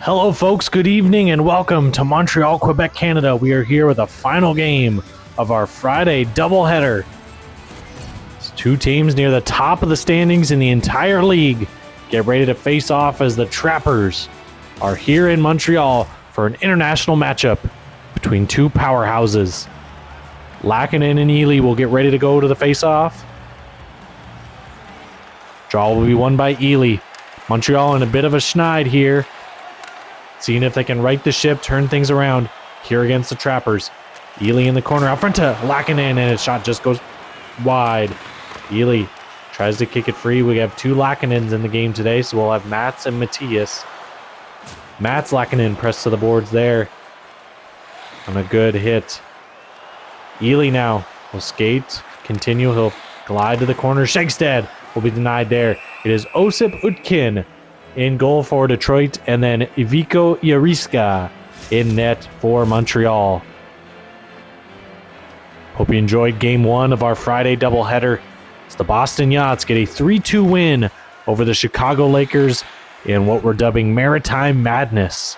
Hello, folks. Good evening and welcome to Montreal, Quebec, Canada. We are here with a final game of our Friday doubleheader. It's two teams near the top of the standings in the entire league. Get ready to face off as the Trappers are here in Montreal for an international matchup between two powerhouses. Lackinen and Ely will get ready to go to the face-off. Draw will be won by Ely. Montreal in a bit of a schneid here, seeing if they can right the ship, turn things around here against the Trappers. Ely in the corner, out front to Lackinen, and his shot just goes wide. Ely tries to kick it free. We have two Lackinens in the game today, so we'll have Mats and Matthias. Mats Lackinen pressed to the boards there on a good hit. Ely now will skate, continue. He'll glide to the corner. Shegstad will be denied there. It is Osip Utkin in goal for Detroit, and then Ivico Yariska in net for Montreal. Hope you enjoyed game one of our Friday doubleheader. As the Boston Yachts get a 3-2 win over the Chicago Lakers in what we're dubbing Maritime Madness.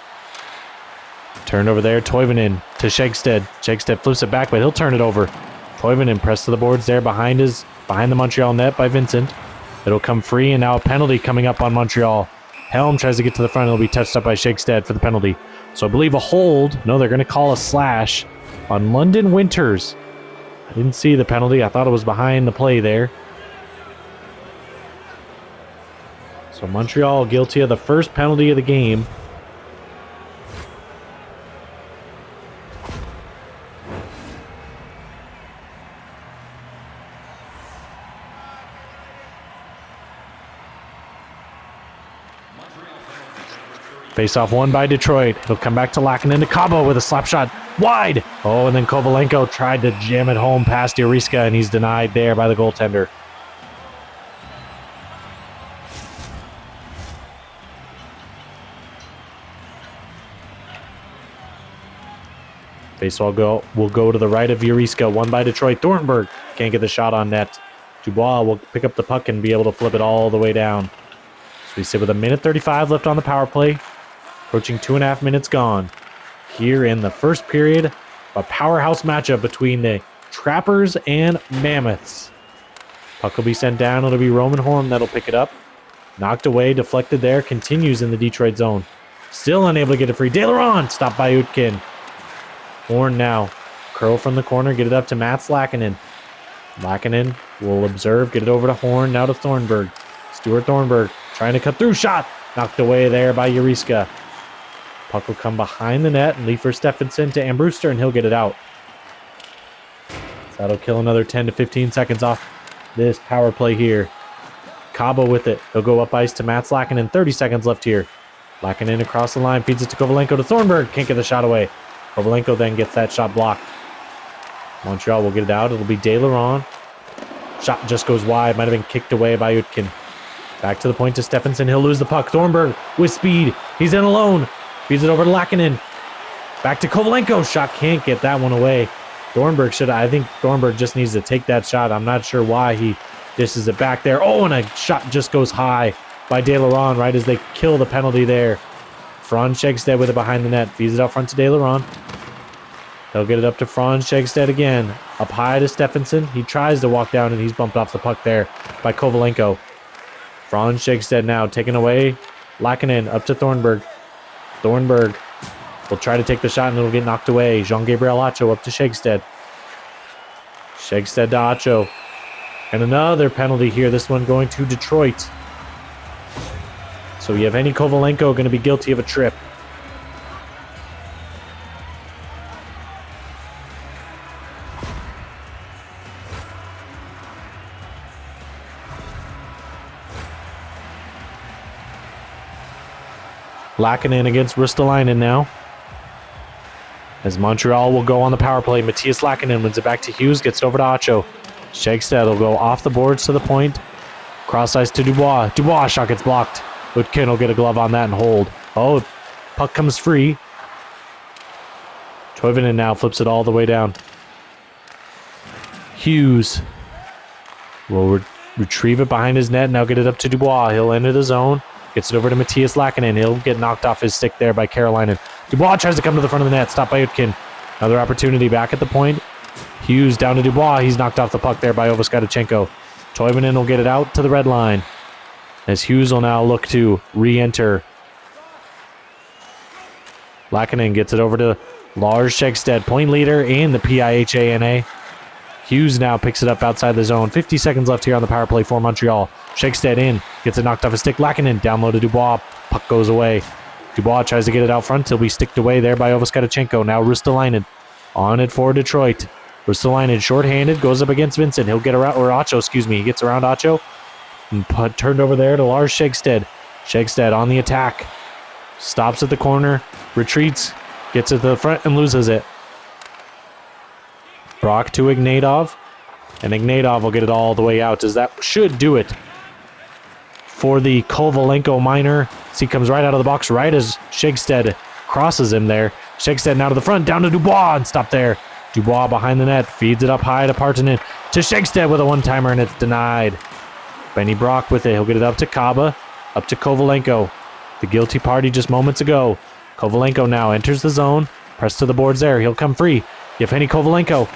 Turned over there, Toivonen to Shegstad. Shegstad flips it back, but he'll turn it over. Toivonen pressed to the boards there behind the Montreal net by Vincent. It'll come free, and now a penalty coming up on Montreal. Helm tries to get to the front. It'll be touched up by Shegstad for the penalty. So I believe a hold. No, they're going to call a slash on London Winters. I didn't see the penalty. I thought it was behind the play there. So Montreal guilty of the first penalty of the game. Face-off won by Detroit. He'll come back to Lackinen to Cabo with a slap shot. Wide! Oh, and then Kovalenko tried to jam it home past Yariska, and he's denied there by the goaltender. Face-off will go to the right of Yariska. Won by Detroit. Thornburg can't get the shot on net. Dubois will pick up the puck and be able to flip it all the way down. So we sit with 1:35 left on the power play. Approaching 2.5 minutes gone. Here in the first period, a powerhouse matchup between the Trappers and Mammoths. Puck will be sent down. It'll be Roman Horn that'll pick it up. Knocked away, deflected there, continues in the Detroit zone. Still unable to get it free. De Laurent stopped by Utkin. Horn now. Curl from the corner, get it up to Mats Lackinen. Lackinen will observe, get it over to Horn, now to Thornburg. Stuart Thornburg trying to cut through, shot! Knocked away there by Yariska. Puck will come behind the net and leave for Stephenson to Ambruster, and he'll get it out. So that'll kill another 10 to 15 seconds off this power play here. Cabo with it. He'll go up ice to Mats Lackinen. 30 seconds left here. Lackinen across the line, feeds it to Kovalenko to Thornburg. Can't get the shot away. Kovalenko then gets that shot blocked. Montreal will get it out. It'll be De Laurent. Shot just goes wide. Might have been kicked away by Utkin. Back to the point to Stephenson. He'll lose the puck. Thornburg with speed. He's in alone. Feeds it over to Lackinen. Back to Kovalenko. Shot can't get that one away. I think Thornburg just needs to take that shot. I'm not sure why he dishes it back there. Oh, and a shot just goes high by De Laurent right as they kill the penalty there. Franz Shegstad with it behind the net. Feeds it out front to De Laurent. He'll get it up to Franz Shegstad again. Up high to Stephenson. He tries to walk down, and he's bumped off the puck there by Kovalenko. Franz Shegstad now taken away. Lackinen up to Thornburg. Thornburg will try to take the shot, and it'll get knocked away. Jean-Gabriel Acho up to Shegstad. Shegstad to Acho. And another penalty here, this one going to Detroit. So Yevgeny Kovalenko going to be guilty of a trip. Lackinen against Ristolainen now. As Montreal will go on the power play. Matthias Lackinen wins it back to Hughes, gets it over to Acho. Shegstad will go off the boards to the point. Cross ice to Dubois. Dubois shot gets blocked. Utkin will get a glove on that and hold. Oh, puck comes free. Toivonen now flips it all the way down. Hughes will retrieve it behind his net. Now get it up to Dubois. He'll enter the zone. Gets it over to Matthias Lackinen. He'll get knocked off his stick there by Carolina. Dubois tries to come to the front of the net. Stopped by Utkin. Another opportunity back at the point. Hughes down to Dubois. He's knocked off the puck there by Ovaskadachenko. Toivonen will get it out to the red line. As Hughes will now look to re-enter. Lackinen gets it over to Lars Schegstead, point leader in the PIHANA. Hughes now picks it up outside the zone. 50 seconds left here on the power play for Montreal. Schegstead in, gets it knocked off his stick. Lackinen down low to Dubois. Puck goes away. Dubois tries to get it out front. He'll be sticked away there by Ovaskadachenko. Now Ristolainen on it for Detroit. Ristolainen shorthanded, goes up against Vincent. He'll get around, or Acho, excuse me. He gets around Acho. And turned over there to Lars Schegstead. Schegstead on the attack. Stops at the corner, retreats, gets it to the front and loses it. Brock to Ignatov, and Ignatov will get it all the way out, as that should do it for the Kovalenko minor. He comes right out of the box right as Schegstead crosses him there. Schegstead now to the front, down to Dubois, and stop there. Dubois behind the net, feeds it up high to Partanen, to Schegstead with a one-timer, and it's denied. Benny Brock with it, he'll get it up to Kaba, up to Kovalenko. The guilty party just moments ago. Kovalenko now enters the zone. Press to the boards there. He'll come free. Yevgeny Kovalenko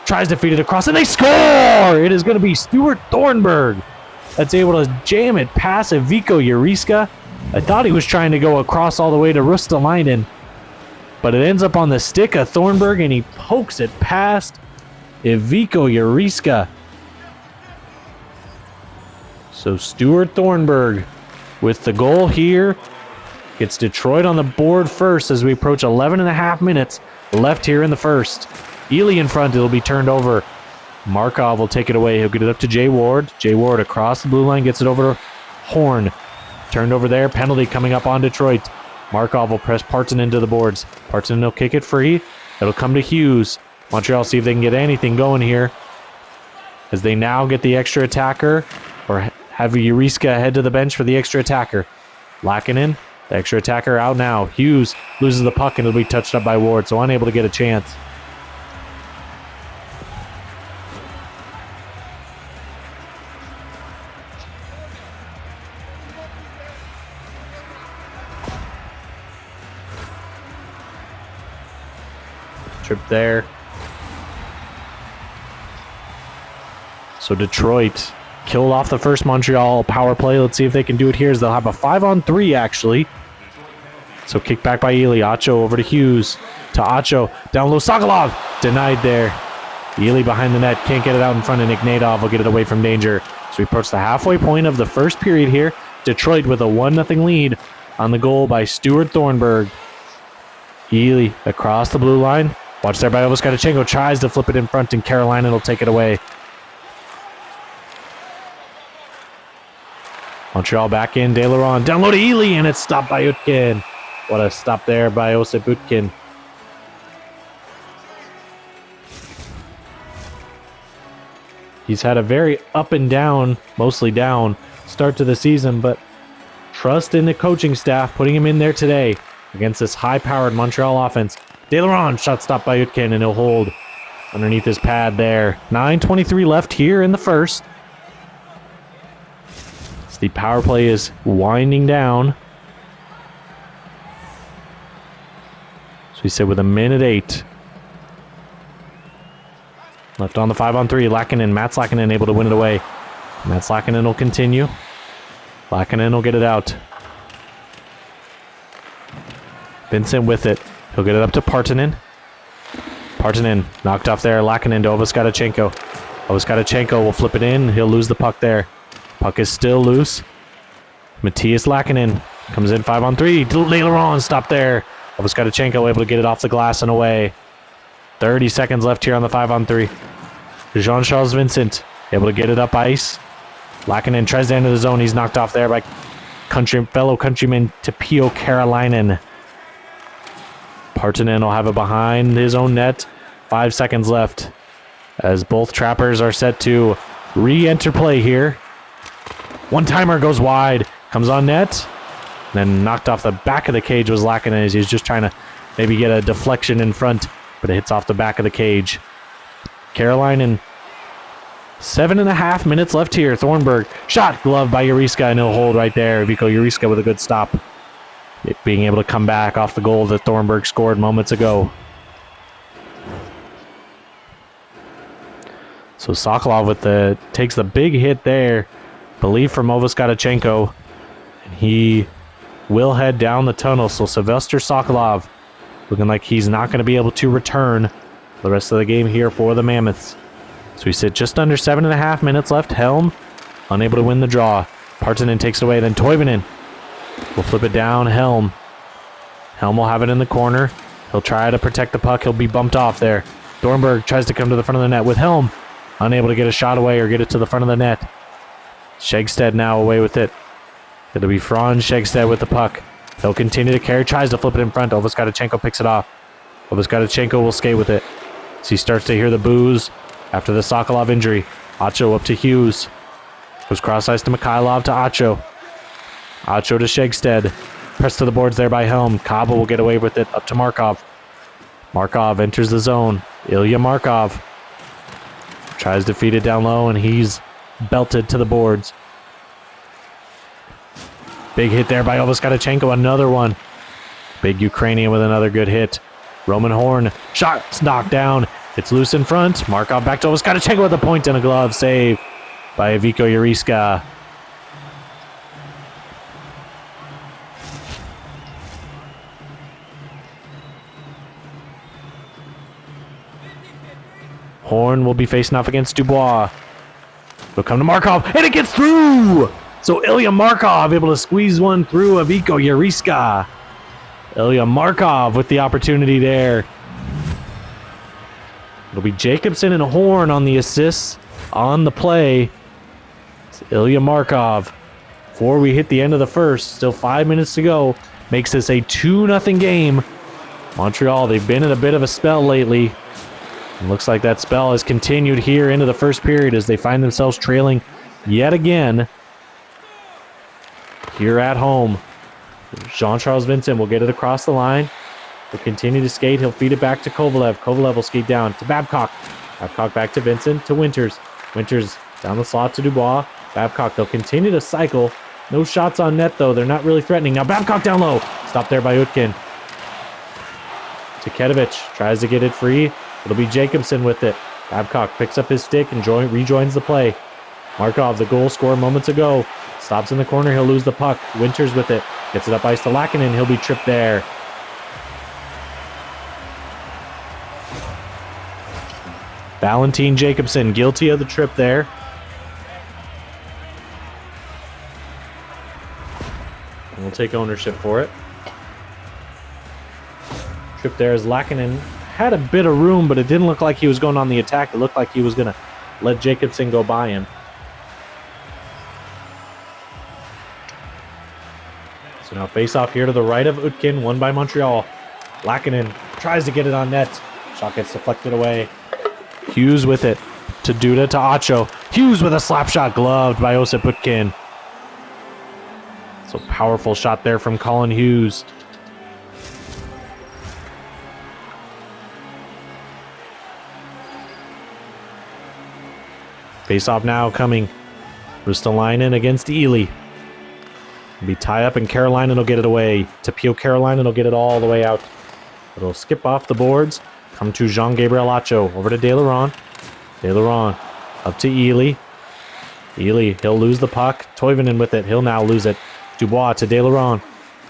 tries to feed it across, and they score! It is going to be Stuart Thornburg that's able to jam it past Ivico Juriska. I thought he was trying to go across all the way to Ristolainen, but it ends up on the stick of Thornburg, and he pokes it past Ivico Juriska. So Stuart Thornburg with the goal here. Gets Detroit on the board first as we approach 11 and a half minutes left here in the first. Ely in front, it'll be turned over. Markov will take it away. He'll get it up to Jay Ward. Jay Ward across the blue line, gets it over to Horn. Turned over there, penalty coming up on Detroit. Markov will press Parton into the boards. Parton will kick it free. It'll come to Hughes. Montreal see if they can get anything going here, as they now get the extra attacker, or have Juriska head to the bench for the extra attacker. Lackinen, the extra attacker out now. Hughes loses the puck and it'll be touched up by Ward, so unable to get a chance. Trip there. So Detroit killed off the first Montreal power play. Let's see if they can do it here, as they'll have a 5-on-3 actually. So kick back by Ely. Acho over to Hughes. To Acho. Down low. Sokolov. Denied there. Ely behind the net. Can't get it out in front, and Ignatov will get it away from danger. So we approach the halfway point of the first period here. Detroit with a 1-0 lead on the goal by Stuart Thornburg. Ely across the blue line. Watch there by Ovaskadachenko. Tries to flip it in front, and Carolina will take it away. Montreal back in. De Laurent down low to Ely, and it's stopped by Utkin. What a stop there by Osip Utkin. He's had a very up and down, mostly down, start to the season, but trust in the coaching staff putting him in there today against this high-powered Montreal offense. De Laurent shot stopped by Utkin, and he'll hold underneath his pad there. 9:23 left here in the first. So the power play is winding down. So we sit with 1:08 left on the 5-on-3. Lackinen, Mats Lackinen able to win it away. Mats Lackinen will continue. Lackinen will get it out. Vincent with it. He'll get it up to Partanen. Partanen knocked off there. Lackinen to Ovaskadachenko. Ovaskadachenko will flip it in. He'll lose the puck there. Puck is still loose. Matthias Lackinen comes in 5-on-3. De Laurent stopped there. Ovaskadachenko able to get it off the glass and away. 30 seconds left here on the 5-on-3. Jean-Charles Vincent able to get it up ice. Lackinen tries to enter the zone. He's knocked off there by fellow countryman Tapio Carolinen. Partanen will have it behind his own net. 5 seconds left as both trappers are set to re-enter play here. One-timer goes wide. Comes on net. Then knocked off the back of the cage was Lackinen, as he's just trying to maybe get a deflection in front, but it hits off the back of the cage. Carolinen 7.5 minutes left here. Thornburg, shot, glove by Uriska, and he'll hold right there. Vico Uriska with a good stop. Being able to come back off the goal that Thornburg scored moments ago. So Sokolov takes the big hit there. Believe from Ovoskadachenko. And he will head down the tunnel. So Sylvester Sokolov looking like he's not going to be able to return the rest of the game here for the Mammoths. So we sit just under 7.5 minutes left. Helm unable to win the draw. Partanen takes it away. Then Toivonen will flip it down. Helm will have it in the corner. He'll try to protect the puck. He'll be bumped off there. Thornburg tries to come to the front of the net with Helm. Unable to get a shot away or get it to the front of the net. Shegstead now away with it. It'll be Franz Shegstead with the puck. He'll continue to carry. Tries to flip it in front. Ovoskadachenko picks it off. Ovoskadachenko will skate with it. So he starts to hear the boos after the Sokolov injury. Acho up to Hughes. Goes cross ice to Mikhailov to Acho. Acho to Shegstead. Pressed to the boards there by Helm. Kaba will get away with it up to Markov. Markov enters the zone. Ilya Markov tries to feed it down low, and he's belted to the boards. Big hit there by Ovoskadachenko. Another one. Big Ukrainian with another good hit. Roman Horn. Shot's knocked down. It's loose in front. Markov back to Ovoskadachenko with a point and a glove. Save by Vico Uriska. Horn will be facing off against Dubois. Will come to Markov, and it gets through! So Ilya Markov able to squeeze one through Vico Uriska. Ilya Markov with the opportunity there. It'll be Jacobson and Horn on the assists on the play. It's Ilya Markov. Before we hit the end of the first, still 5 minutes to go, makes this a 2-0 game. Montreal, they've been in a bit of a spell lately. It looks like that spell has continued here into the first period as they find themselves trailing yet again here at home. Jean-Charles Vincent will get it across the line. He'll continue to skate. He'll feed it back to Kovalev. Kovalev will skate down to Babcock. Babcock back to Vincent to Winters. Winters down the slot to Dubois. Babcock, they'll continue to cycle. No shots on net, though. They're not really threatening. Now Babcock down low. Stopped there by Utkin. To Ketovich. Tries to get it free. It'll be Jacobson with it. Babcock picks up his stick and rejoins the play. Markov, the goal scorer moments ago. Stops in the corner. He'll lose the puck. Winters with it. Gets it up ice to Lackinen. He'll be tripped there. Valentin Jacobson guilty of the trip there. And we'll take ownership for it. Trip there is Lackinen. Had a bit of room, but it didn't look like he was going on the attack. It looked like he was going to let Jacobson go by him. So now face off here to the right of Utkin, won by Montreal. Lackinen tries to get it on net. Shot gets deflected away. Hughes with it to Duda to Acho. Hughes with a slap shot, gloved by Osip Utkin. So powerful shot there from Colin Hughes. Face off now coming. Ristolainen against Ely. It'll be tie up and Carolina will get it away. Tapio Carolina will get it all the way out. It'll skip off the boards. Come to Jean-Gabriel Acho. Over to De Laurent. De Laurent up to Ely. Ely, he'll lose the puck. Toivonen with it. He'll now lose it. Dubois to De Laurent.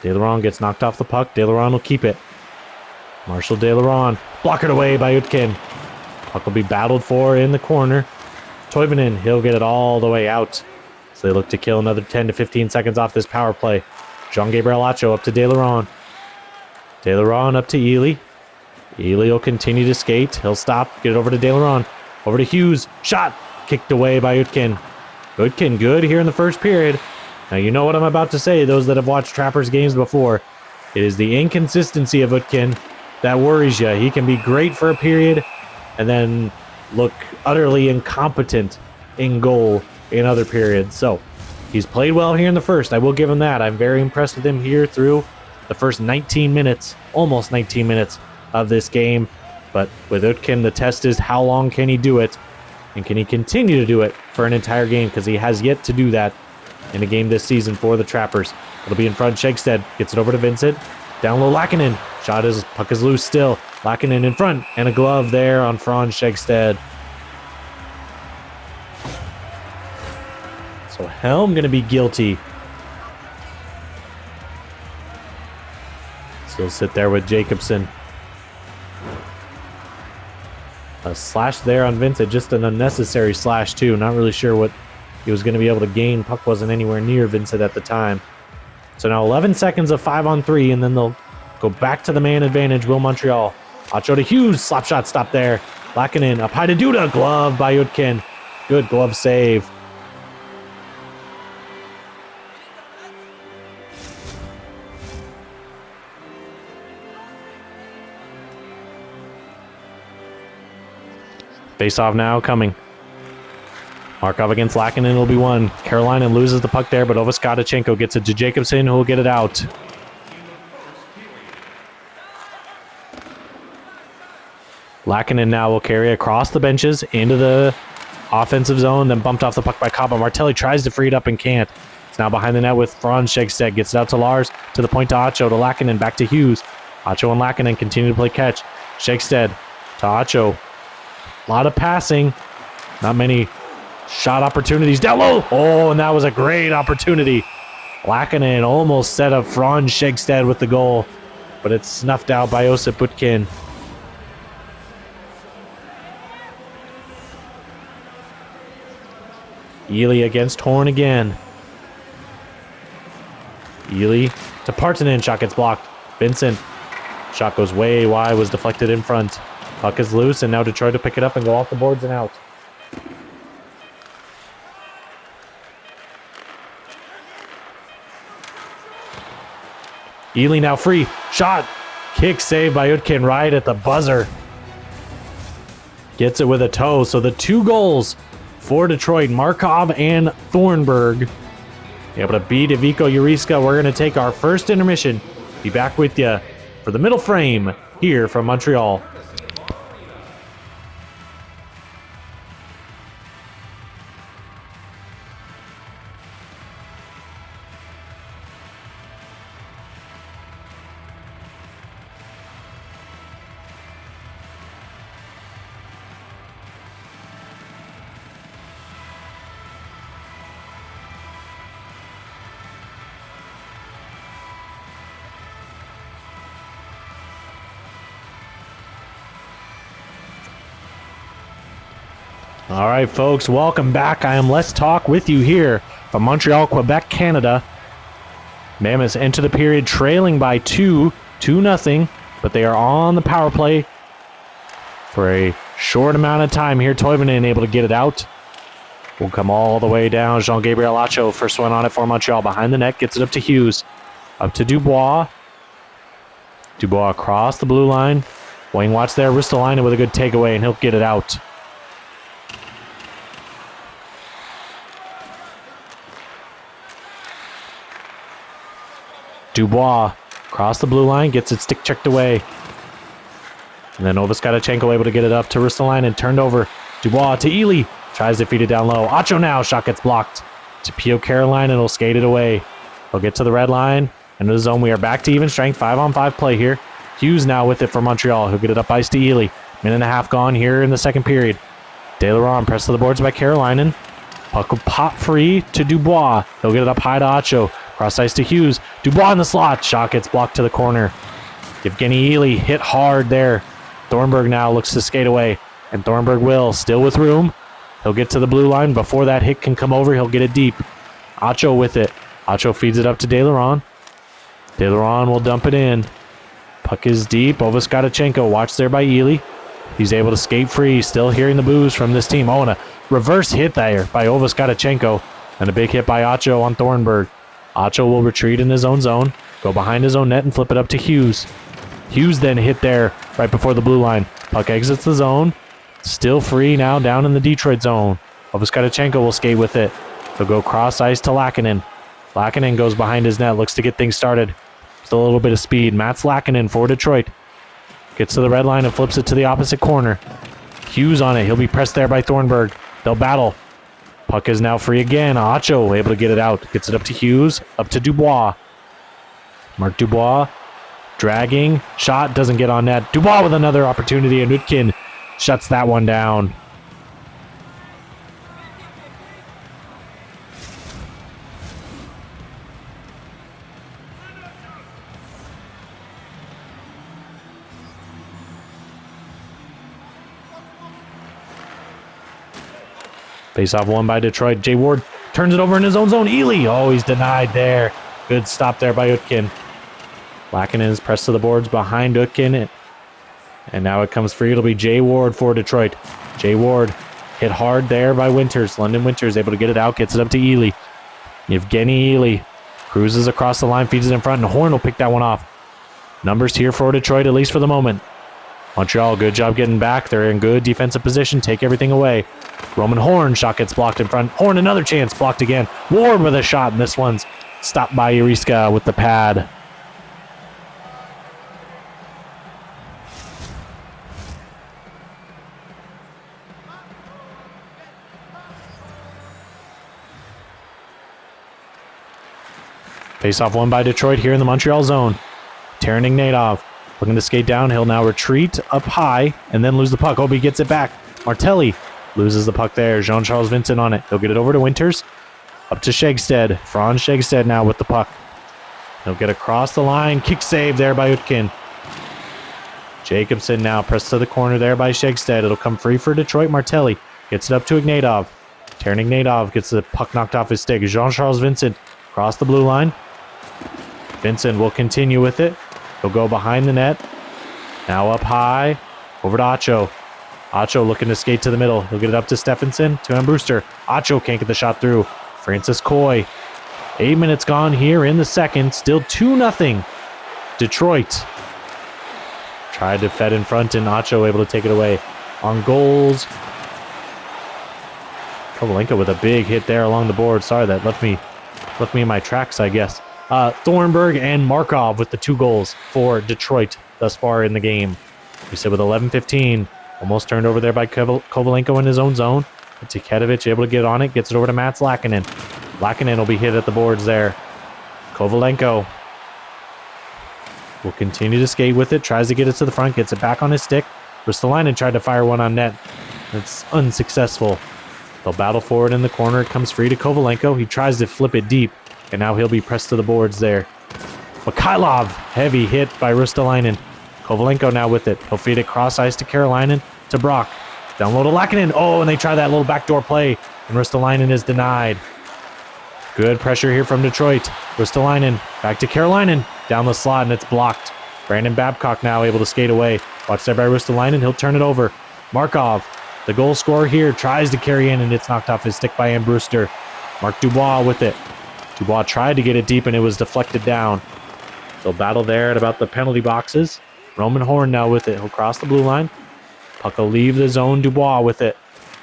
De Laurent gets knocked off the puck. De Laurent will keep it. Marshall De Laurent. Blockered away by Utkin. Puck will be battled for in the corner. Toivonen, he'll get it all the way out. So they look to kill another 10 to 15 seconds off this power play. Jean-Gabriel Acho up to De Laurent. De Laurent up to Ely. Ely will continue to skate. He'll stop. Get it over to De Laurent. Over to Hughes. Shot. Kicked away by Utkin. Utkin good here in the first period. Now you know what I'm about to say, those that have watched Trappers games before. It is the inconsistency of Utkin that worries you. He can be great for a period and then look utterly incompetent in goal in other periods. So he's played well here in the first. I will give him that. I'm very impressed with him here through the first 19 minutes, almost 19 minutes of this game. But with Utkin, the test is how long can he do it And can he continue to do it for an entire game? Because he has yet to do that in a game this season for the Trappers. It'll be in front. Shakestead gets it over to Vincent. Down low, Lackinen. Puck is loose still. Lackinen in front. And a glove there on Franz Shakestead. So Helm going to be guilty. Still sit there with Jacobson. A slash there on Vincent. Just an unnecessary slash too. Not really sure what he was going to be able to gain. Puck wasn't anywhere near Vincent at the time. So now 11 seconds of 5-on-3, and then they'll go back to the man advantage. Will Montreal. Acho to Hughes. Slap shot stop there. Lackinen up high to Duda. Glove by Utkin. Good glove save. Face-off now coming. Markov against Lackinen will be one. Carolina loses the puck there, but Ovaskadachenko gets it to Jacobson, who will get it out. Lackinen now will carry across the benches into the offensive zone, then bumped off the puck by Kaba. Martelli tries to free it up and can't. It's now behind the net with Franz Shakestead. Gets it out to Lars, to the point to Acho, to Lackinen, back to Hughes. Acho and Lackinen continue to play catch. Shakestead to Acho. A lot of passing. Not many shot opportunities. Down low. Oh, and that was a great opportunity. Lackinen almost set up Franz Shakestead with the goal, but it's snuffed out by Osip Butkin. Ely against Horn again. Ely to Partanen. Shot gets blocked. Vincent. Shot goes way wide. Was deflected in front. Puck is loose, and now Detroit to pick it up and go off the boards and out. Ely now free. Shot. Kick save by Utkin right at the buzzer. Gets it with a toe. So the 2 goals for Detroit, Markov and Thornburg, able to beat Ivico Uriska. We're going to take our first intermission. Be back with you for the middle frame here from Montreal. All right, folks, welcome back. I am Let's Talk with you here from Montreal, Quebec, Canada. Mammoths enter the period trailing by 2-0, but they are on the power play for a short amount of time here. Toivonen able to get it out. Will come all the way down. Jean-Gabriel Acho, first one on it for Montreal. Behind the net, gets it up to Hughes. Up to Dubois. Dubois across the blue line. Wayne Watts there. Ristolainen with a good takeaway, and he'll get it out. Dubois across the blue line, gets it stick checked away. And then Ovaskadachenko able to get it up to Ristolainen, turned over. Dubois to Ely, tries to feed it down low. Acho now, shot gets blocked. To Pio Carolina, and he'll skate it away. He'll get to the red line, into the zone. We are back to even strength, 5-on-5 play here. Hughes now with it for Montreal. He'll get it up ice to Ely. Minute and a half gone here in the second period. De Laurent pressed to the boards by Carolina. Puck will pop free to Dubois. He'll get it up high to Acho. Cross ice to Hughes. Dubois in the slot. Shot gets blocked to the corner. Evgeny Ely hit hard there. Thornburg now looks to skate away. And Thornburg will. Still with room. He'll get to the blue line. Before that hit can come over, he'll get it deep. Acho with it. Acho feeds it up to De Laurent. De Laurent will dump it in. Puck is deep. Ovaskadachenko watched there by Ely. He's able to skate free. Still hearing the boos from this team. Oh, and a reverse hit there by Ovaskadachenko. And a big hit by Acho on Thornburg. Acho will retreat in his own zone, go behind his own net, and flip it up to Hughes. Hughes then hit there right before the blue line. Puck exits the zone. Still free now down in the Detroit zone. Ovaskadachenko will skate with it. He'll go cross ice to Lackinen. Lackinen goes behind his net, looks to get things started. Still a little bit of speed. Mats Lackinen for Detroit. Gets to the red line and flips it to the opposite corner. Hughes on it. He'll be pressed there by Thornburg. They'll battle. Puck is now free again. Acho able to get it out. Gets it up to Hughes. Up to Dubois. Mark Dubois dragging. Shot doesn't get on net. Dubois with another opportunity, and Utkin shuts that one down. Face-off won by Detroit. Jay Ward turns it over in his own zone. Ely, oh, he's denied there. Good stop there by Utkin. Lackinen is pressed to the boards behind Utkin. And now it comes free. It'll be Jay Ward for Detroit. Jay Ward hit hard there by Winters. London Winters able to get it out. Gets it up to Ely. Evgeny Ely cruises across the line. Feeds it in front. And Horn will pick that one off. Numbers here for Detroit, at least for the moment. Montreal, good job getting back. They're in good defensive position. Take everything away. Roman Horn, shot gets blocked in front. Horn, another chance, blocked again. Ward with a shot, and this one's stopped by Uriska with the pad. Face-off won by Detroit here in the Montreal zone. Taran Ignatov looking to skate down. He'll now retreat up high and then lose the puck. Obi gets it back. Martelli loses the puck there. Jean-Charles Vincent on it. He'll get it over to Winters. Up to Shegstead. Franz Shegstead now with the puck. He'll get across the line. Kick save there by Utkin. Jacobson now pressed to the corner there by Shegstead. It'll come free for Detroit. Martelli gets it up to Ignatov. Taran Ignatov gets the puck knocked off his stick. Jean-Charles Vincent across the blue line. Vincent will continue with it. He'll go behind the net. Now up high. Over to Acho. Acho looking to skate to the middle. He'll get it up to Stephenson. To Brewster. Acho can't get the shot through. Francis Coy. 8 minutes gone here in the second. Still 2-0. Detroit. Tried to fed in front, and Acho able to take it away. On goals. Kovalenko with a big hit there along the board. Sorry, that left me in my tracks, I guess. Thornburg and Markov with the 2 goals for Detroit thus far in the game. We said with 11:15, almost turned over there by Kovalenko in his own zone. Tiketovic able to get on it, gets it over to Mats Lackinen. Lackinen will be hit at the boards there. Kovalenko will continue to skate with it, tries to get it to the front, gets it back on his stick. Ristolainen tried to fire one on net. It's unsuccessful. They'll battle forward in the corner. It comes free to Kovalenko. He tries to flip it deep, and now he'll be pressed to the boards there. Mikhailov, heavy hit by Ristolainen. Kovalenko now with it. He'll feed it cross ice to Carolinen, to Brock. Down low to Lackinen. Oh, and they try that little backdoor play, and Ristolainen is denied. Good pressure here from Detroit. Ristolainen back to Carolinen. Down the slot, and it's blocked. Brandon Babcock now able to skate away. Watch there by Ristolainen. He'll turn it over. Markov, the goal scorer here, tries to carry in, and it's knocked off his stick by Ann Brewster. Mark Dubois with it. Dubois tried to get it deep, and it was deflected down. They'll battle there at about the penalty boxes. Roman Horn now with it. He'll cross the blue line. Puck will leave the zone. Dubois with it.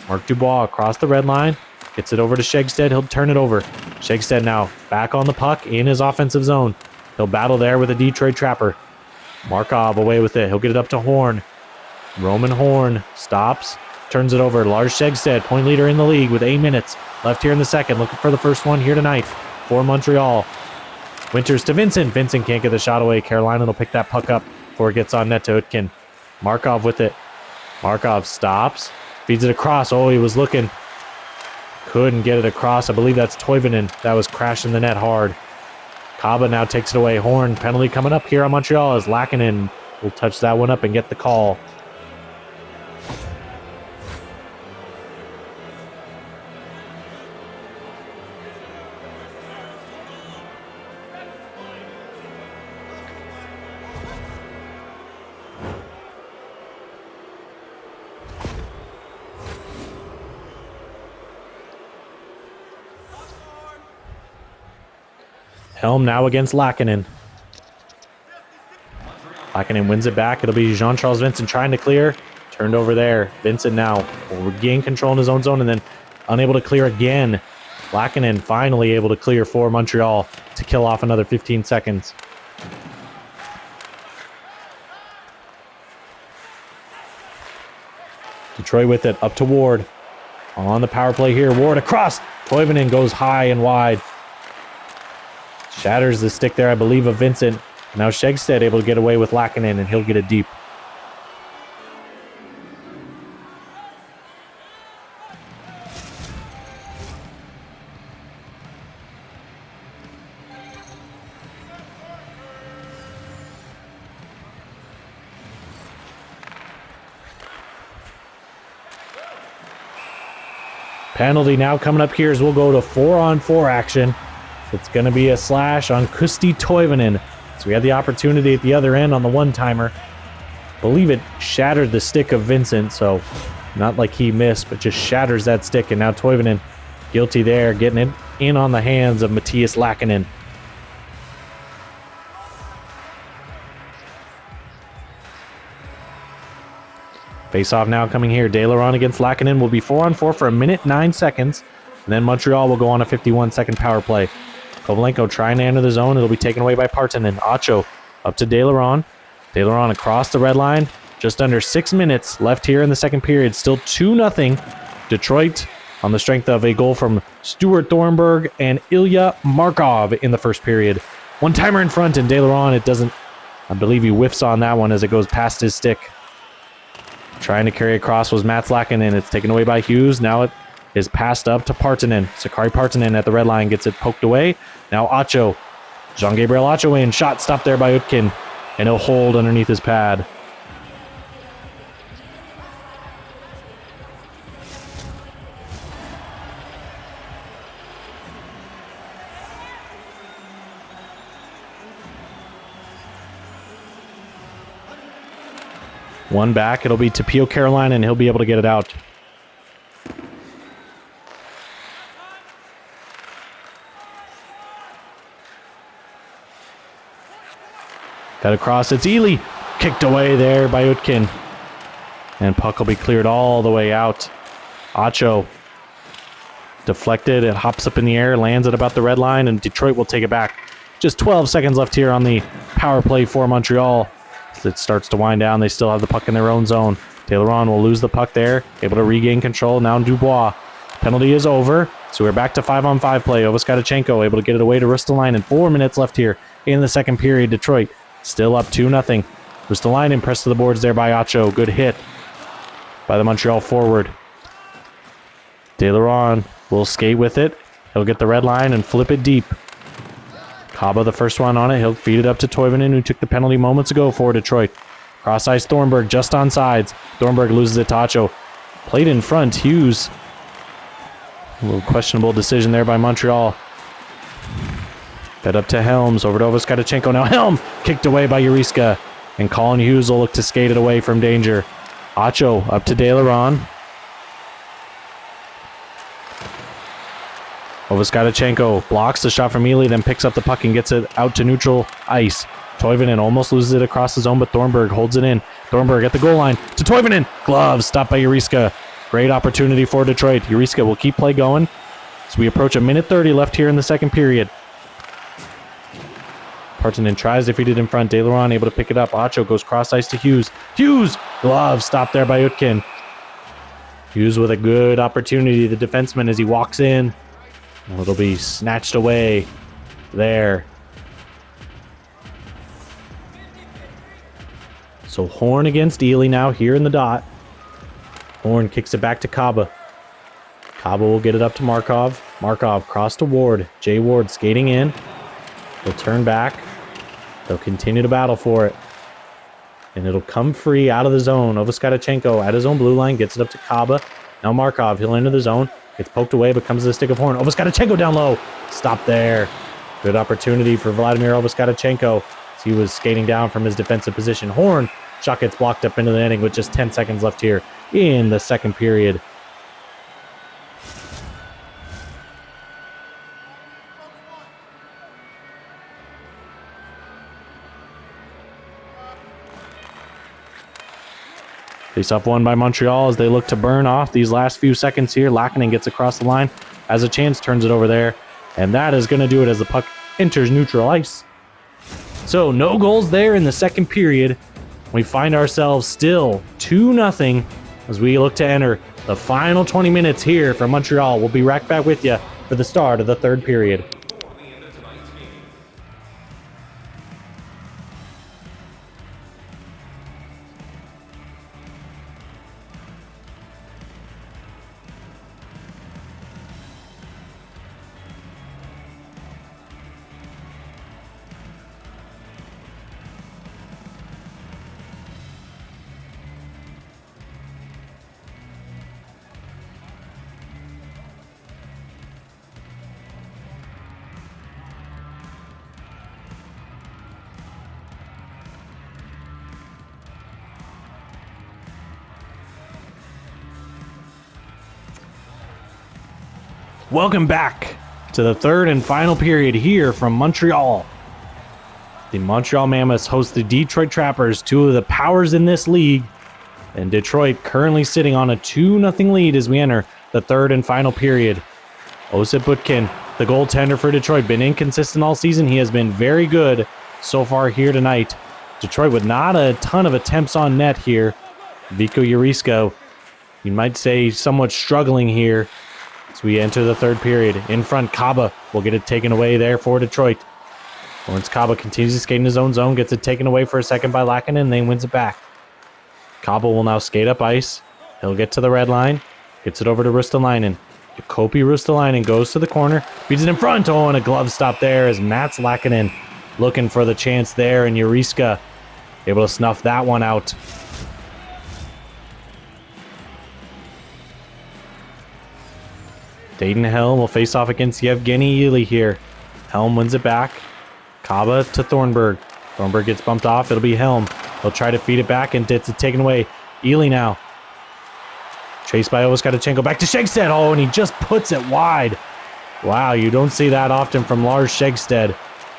Mark Dubois across the red line. Gets it over to Shegstead. He'll turn it over. Shegstead now back on the puck in his offensive zone. He'll battle there with a Detroit Trapper. Markov away with it. He'll get it up to Horn. Roman Horn stops. Turns it over. Lars Shegstead, point leader in the league with 8 minutes left here in the second. Looking for the first one here tonight for Montreal. Winters to Vincent. Vincent can't get the shot away. Carolina will pick that puck up before it gets on net to Utkin. Markov with it. Markov stops. Feeds it across. Oh, he was looking. Couldn't get it across. I believe that's Toivonen. That was crashing the net hard. Kaba now takes it away. Horn, penalty coming up here on Montreal as Lackinen will touch that one up and get the call. Helm now against Lackinen. Lackinen wins it back. It'll be Jean-Charles Vincent trying to clear. Turned over there. Vincent now will regain control in his own zone and then unable to clear again. Lackinen finally able to clear for Montreal to kill off another 15 seconds. Detroit with it. Up to Ward. On the power play here, Ward across. Toivonen goes high and wide. Shatters the stick there, I believe, of Vincent. Now Shegstead able to get away with Lackinen, and he'll get it deep. Penalty now coming up here as we'll go to 4-on-4 action. It's going to be a slash on Kusti Toivonen. So we had the opportunity at the other end on the one-timer. I believe it shattered the stick of Vincent, so not like he missed, but just shatters that stick. And now Toivonen guilty there, getting it in on the hands of Matthias Lackinen. Face-off now coming here. De Laurent against Lackinen will be 4-on-4 for 1:09. And then Montreal will go on a 51-second power play. Kovalenko trying to enter the zone. It'll be taken away by Partanen. Acho up to De Laurent. De Laurent across the red line. Just under 6 minutes left here in the second period. Still 2-0. Detroit on the strength of a goal from Stuart Thornburg and Ilya Markov in the first period. One-timer in front, and De Laurent, it doesn't... I believe he whiffs on that one as it goes past his stick. Trying to carry across was Mats Lackinen. It's taken away by Hughes. Now it is passed up to Partanen. Sakari Partanen at the red line gets it poked away. Now Acho. Jean-Gabriel Acho in. Shot stopped there by Utkin. And he'll hold underneath his pad. One back. It'll be Tapio Carolina, and he'll be able to get it out. Got across. It's Ely. Kicked away there by Utkin. And puck will be cleared all the way out. Acho. Deflected. It hops up in the air. Lands at about the red line. And Detroit will take it back. Just 12 seconds left here on the power play for Montreal. As it starts to wind down, they still have the puck in their own zone. De Laurent will lose the puck there. Able to regain control. Now Dubois. Penalty is over. So we're back to 5-on-5 play. Ovaskadachenko able to get it away to Ristolainen. 4 minutes left here in the second period. Detroit still up 2-0. Ristolainen pressed to the boards there by Acho. Good hit by the Montreal forward. De Laurent will skate with it. He'll get the red line and flip it deep. Kaba the first one on it. He'll feed it up to Toivonen, who took the penalty moments ago for Detroit. Cross ice Thornburg just on sides. Thornburg loses it to Acho. Played in front. Hughes. A little questionable decision there by Montreal. Fed up to Helms. Over to Ovaskadachenko. Now Helm kicked away by Uriska. And Colin Hughes will look to skate it away from danger. Acho up to De Laurent. Ovaskadachenko blocks the shot from Ely, then picks up the puck and gets it out to neutral ice. Toivonen almost loses it across the zone, but Thornburg holds it in. Thornburg at the goal line to Toivonen. Glove stopped by Uriska. Great opportunity for Detroit. Uriska will keep play going as we approach 1:30 left here in the second period. Partanen tries to feed it in front. De Laurent able to pick it up. Acho goes cross ice to Hughes. Hughes! Glove stopped there by Utkin. Hughes with a good opportunity. The defenseman as he walks in. It'll be snatched away there. So Horn against Ely now here in the dot. Horn kicks it back to Kaba. Kaba will get it up to Markov. Markov cross to Ward. Jay Ward skating in. He'll turn back. They'll continue to battle for it. And it'll come free out of the zone. Ovaskadachenko at his own blue line gets it up to Kaba. Now Markov, he'll enter the zone. Gets poked away, but comes to the stick of Horn. Ovaskadachenko down low. Stop there. Good opportunity for Vladimir Ovaskadachenko as he was skating down from his defensive position. Horn, shot gets blocked up into the netting with just 10 seconds left here in the second period. Face-off won by Montreal as they look to burn off these last few seconds here. Lackinen gets across the line. Has a chance, turns it over there. And that is going to do it as the puck enters neutral ice. So no goals there in the second period. We find ourselves still 2-0 as we look to enter The final 20 minutes here from Montreal. We'll be right back with you for the start of the third period. Welcome back to the third and final period here from Montreal. The Montreal Mammoths host the Detroit Trappers, two of the powers in this league. And Detroit currently sitting on a 2-0 lead as we enter the third and final period. Osip Butkin, the goaltender for Detroit, been inconsistent all season. He has been very good so far here tonight. Detroit with not a ton of attempts on net here. Vico Yurisko, you might say somewhat struggling here as we enter the third period. In front, Kaba will get it taken away there for Detroit. Lawrence Kaba continues to skate in his own zone, gets it taken away for a second by Lackinen, and then wins it back. Kaba will now skate up ice. He'll get to the red line, gets it over to Ristolainen. Jacopi Ristolainen goes to the corner, beats it in front. Oh, and a glove stop there as Mats Lackinen looking for the chance there, and Yuriska able to snuff that one out. Dayton Helm will face off against Yevgeny Ely here. Helm wins it back. Kaba to Thornburg. Thornburg gets bumped off. It'll be Helm. He'll try to feed it back and gets it taken away. Ely now. Chased by Oskadachenko. Back to Shegstead. Oh, and he just puts it wide. Wow, you don't see that often from Lars Shegstead.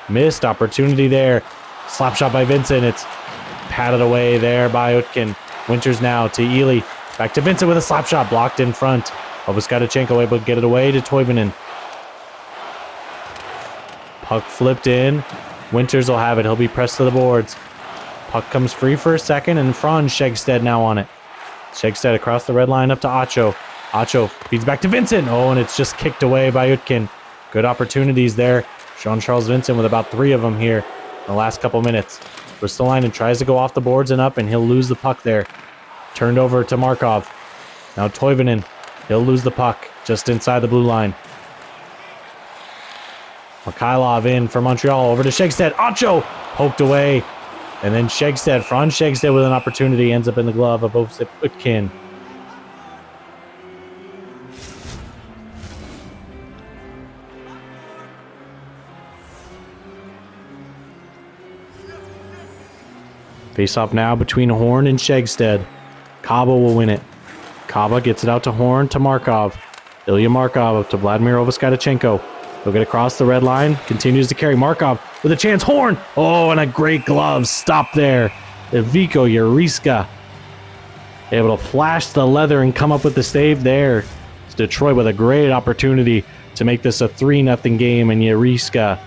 Missed opportunity there. Slap shot by Vincent. It's patted away there by Utkin. Winters now to Ely. Back to Vincent with a slap shot. Blocked in front. Oskadachenko able to get it away to Toivonen. Puck flipped in. Winters will have it. He'll be pressed to the boards. Puck comes free for a second, and Franz Shegstead now on it. Shegstead across the red line up to Acho. Acho feeds back to Vincent. Oh, and it's just kicked away by Utkin. Good opportunities there. Jean-Charles Vincent with about 3 of them here in the last couple minutes. Ristolainen tries to go off the boards and up, and he'll lose the puck there. Turned over to Markov. Now Toivonen. He'll lose the puck just inside the blue line. Mikhailov in for Montreal. Over to Shegstead. Acho poked away. And then Shegstead, Franz Shegstead with an opportunity, ends up in the glove of Osip Utkin. Face off now between Horn and Shegstead. Kaba will win it. Kaba gets it out to Horn to Markov. Ilya Markov to Vladimir Oskadachenko. He'll get across the red line. Continues to carry Markov with a chance. Horn! Oh, and a great glove stop there. Vico Yuriska able to flash the leather and come up with the save there. It's Detroit with a great opportunity to make this a 3-0 game, and Yuriska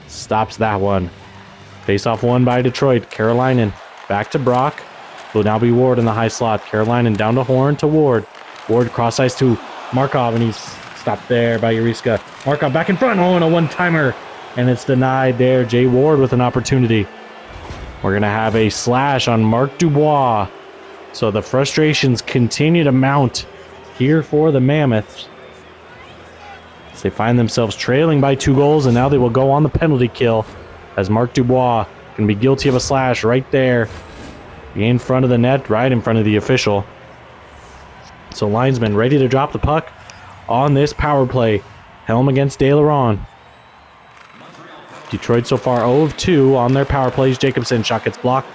stops that one. Face-off won by Detroit. Carolinen back to Brock. Will now be Ward in the high slot. Carolinen down to Horn to Ward. Ward cross ice to Markov, and he's stopped there by Yuriska. Markov back in front. Oh, and a one-timer. And it's denied there. Jay Ward with an opportunity. We're going to have a slash on Marc Dubois. So the frustrations continue to mount here for the Mammoths. As they find themselves trailing by 2 goals, and now they will go on the penalty kill as Marc Dubois can be guilty of a slash right there in front of the net, right in front of the official. So linesman ready to drop the puck on this power play. Helm against De Laurent. Detroit so far 0 of 2 on their power plays. Jacobson shot gets blocked.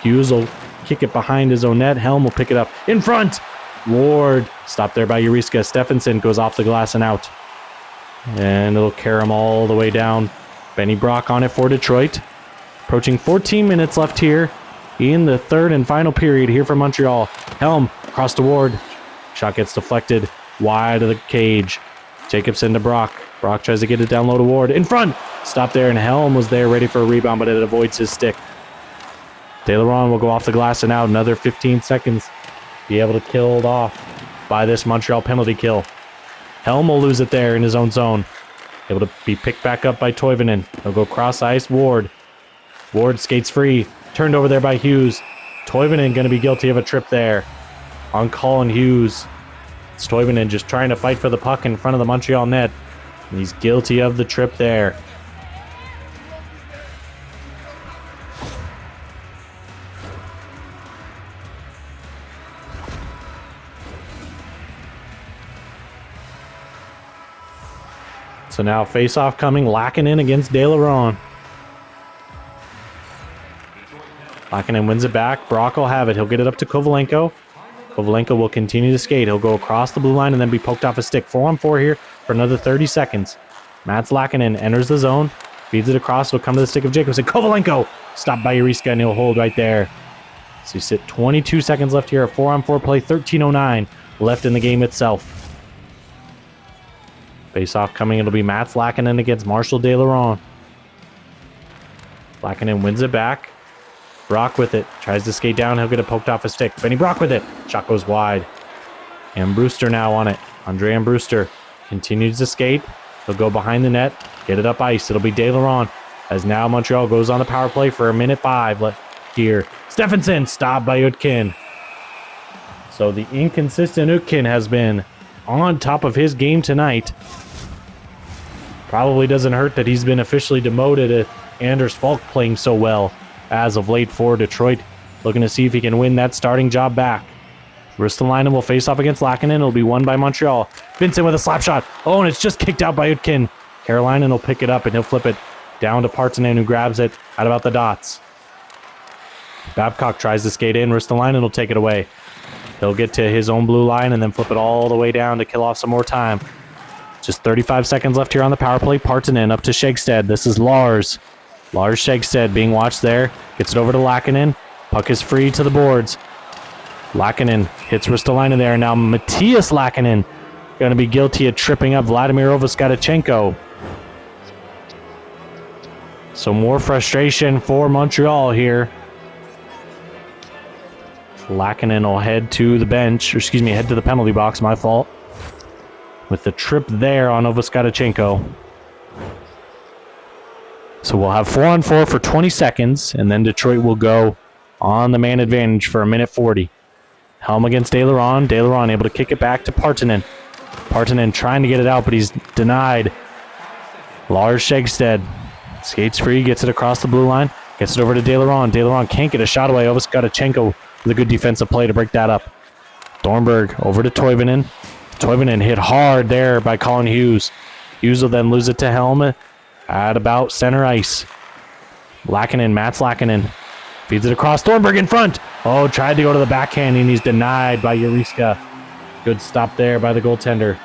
Hughes will kick it behind his own net. Helm will pick it up in front. Ward stopped there by Yuriska. Stephenson goes off the glass and out. And it'll carry him all the way down. Benny Brock on it for Detroit. Approaching 14 minutes left here in the third and final period here for Montreal. Helm across to Ward. Shot gets deflected wide of the cage. Jacobson to Brock. Brock tries to get it down low to Ward. In front. Stop there, and Helm was there ready for a rebound, but it avoids his stick. De Laurent will go off the glass and out. Another 15 seconds be able to kill it off by this Montreal penalty kill. Helm will lose it there in his own zone. Able to be picked back up by Toivonen. He'll go cross ice. Ward. Ward skates free. Turned over there by Hughes. Toivonen going to be guilty of a trip there on Colin Hughes. It's Toivonen just trying to fight for the puck in front of the Montreal net. And he's guilty of the trip there. So now face-off coming. Lackinen against De Laurent. Lackinen wins it back. Brock will have it. He'll get it up to Kovalenko. Kovalenko will continue to skate. He'll go across the blue line and then be poked off a stick. 4-on-4 here for another 30 seconds. Mats Lackinen enters the zone. Feeds it across. Will come to the stick of Jacobson. Kovalenko stopped by Uriska and he'll hold right there. So you sit 22 seconds left here. A 4-on-4 play. 13:09 left in the game itself. Face-off coming. It'll be Mats Lackinen against Marshall De Laurent. Lackinen wins it back. Brock with it. Tries to skate down. He'll get it poked off a stick. Benny Brock with it. Shot goes wide. And Brewster now on it. Andre and Brewster continues to skate. He'll go behind the net. Get it up ice. It'll be De Laurent. As now Montreal goes on the power play for 1:05 left here. Stephenson stopped by Utkin. So the inconsistent Utkin has been on top of his game tonight. Probably doesn't hurt that he's been officially demoted at Anders Falk playing so well as of late for Detroit. Looking to see if he can win that starting job back. Ristolainen will face off against Lackinen. It'll be won by Montreal. Vincent with a slap shot. Oh, and it's just kicked out by Utkin. Carolina will pick it up and he'll flip it down to Partanen, who grabs it at about the dots. Babcock tries to skate in. Ristolainen will take it away. He'll get to his own blue line and then flip it all the way down to kill off some more time. Just 35 seconds left here on the power play. Partanen up to Shegstead. This is Lars. Lars Shegstead being watched there. Gets it over to Lackinen. Puck is free to the boards. Lackinen hits Ristolainen there. Now Matthias Lackinen going to be guilty of tripping up Vladimir Ovoskadachenko. So more frustration for Montreal here. Lackinen will head to the bench, or excuse me, head to the penalty box, my fault. With the trip there on Ovoskadachenko. So we'll have 4-on-4 for 20 seconds, and then Detroit will go on the man advantage for 1:40. Helm against De Laurent. De Laurent able to kick it back to Partanen. Partanen trying to get it out, but he's denied. Lars Shegstead skates free, gets it across the blue line, gets it over to De Laurent. De Laurent can't get a shot away. Ovoskadachenko with a good defensive play to break that up. Thornburg over to Toivonen. Toivonen hit hard there by Colin Hughes. Hughes will then lose it to Helm at about center ice. Lackinen, Mats Lackinen feeds it across. Thornburg in front. Oh, tried to go to the backhand and he's denied by Uriska. Good stop there by the goaltender.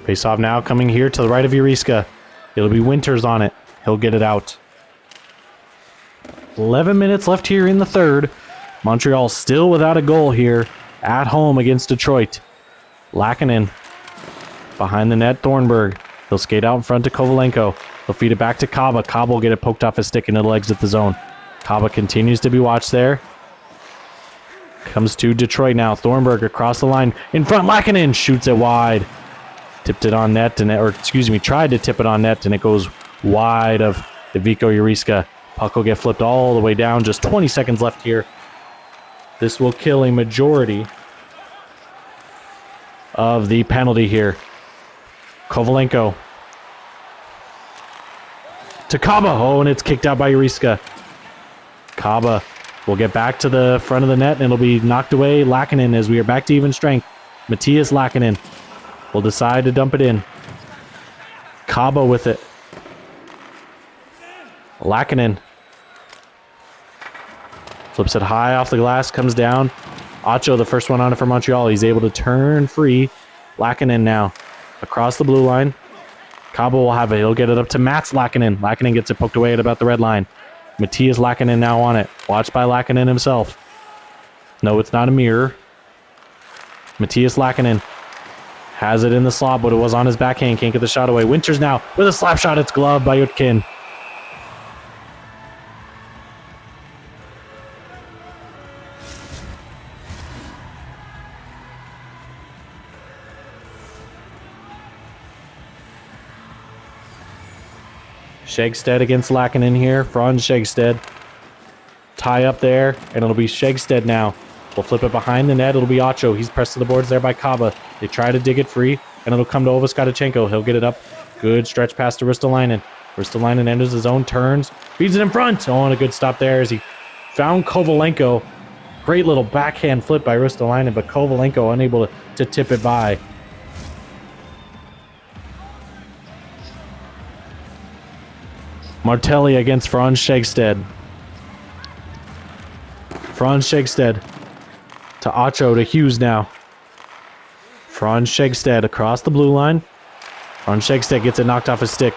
Face-off now coming here to the right of Uriska. It'll be Winters on it. He'll get it out. 11 minutes left here in the third. Montreal still without a goal here at home against Detroit. Lackinen behind the net. Thornburg. He'll skate out in front to Kovalenko. He'll feed it back to Kaba. Kaba will get it poked off his stick into the legs at the zone. Kaba continues to be watched there. Comes to Detroit now. Thornburg across the line. In front, Lackinen shoots it wide. Tipped it on net, tried to tip it on net, and it goes wide of Ivico Uriska. Puck will get flipped all the way down. Just 20 seconds left here. This will kill a majority of the penalty here. Kovalenko to Kaba. Oh, and it's kicked out by Uriska. Kaba will get back to the front of the net, and it'll be knocked away. Lackinen, as we are back to even strength. Matthias Lackinen will decide to dump it in. Kaba with it. Lackinen flips it high off the glass, comes down. Acho, the first one on it for Montreal. He's able to turn free. Lackinen now across the blue line. Kaba will have it. He'll get it up to Mats Lackinen. Lackinen gets it poked away at about the red line. Matthias Lackinen now on it. Watched by Lackinen himself. No, it's not a mirror. Matthias Lackinen Has it in the slot, but it was on his backhand. Can't get the shot away. Winters now with a slap shot. It's gloved by Utkin. Shegstead against Lackinen here. Franz Shegstead. Tie up there, and it'll be Shegstead now. We'll flip it behind the net. It'll be Ocho. He's pressed to the boards there by Kaba. They try to dig it free, and it'll come to Ovaskadachenko. He'll get it up. Good stretch pass to Ristolainen. Ristolainen enters his own turns. Feeds it in front. Oh, and a good stop there as he found Kovalenko. Great little backhand flip by Ristolainen, but Kovalenko unable to tip it by. Martelli against Franz Shegstead. Franz Shegstead to Ocho to Hughes now. Franz Shegstead across the blue line. Franz Shegstead gets it knocked off his stick.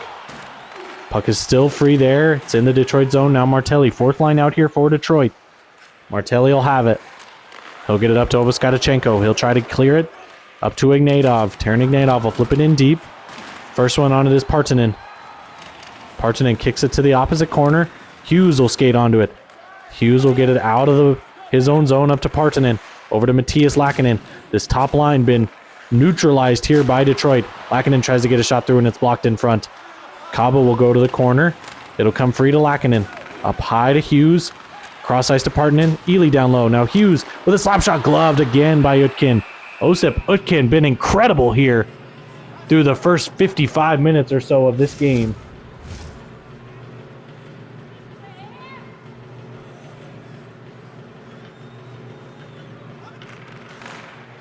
Puck is still free there. It's in the Detroit zone. Now Martelli. Fourth line out here for Detroit. Martelli will have it. He'll get it up to Ovaskadachenko. He'll try to clear it. Up to Ignatov. Taran Ignatov will flip it in deep. First one on it is Partanen. Partanen kicks it to the opposite corner. Hughes will skate onto it. Hughes will get it out of his own zone up to Partanen. Over to Matthias Lackinen. This top line been neutralized here by Detroit. Lackinen tries to get a shot through and it's blocked in front. Kaba will go to the corner. It'll come free to Lackinen. Up high to Hughes. Cross ice to Partanen. Ely down low. Now Hughes with a slap shot gloved again by Utkin. Osip Utkin been incredible here through the first 55 minutes or so of this game.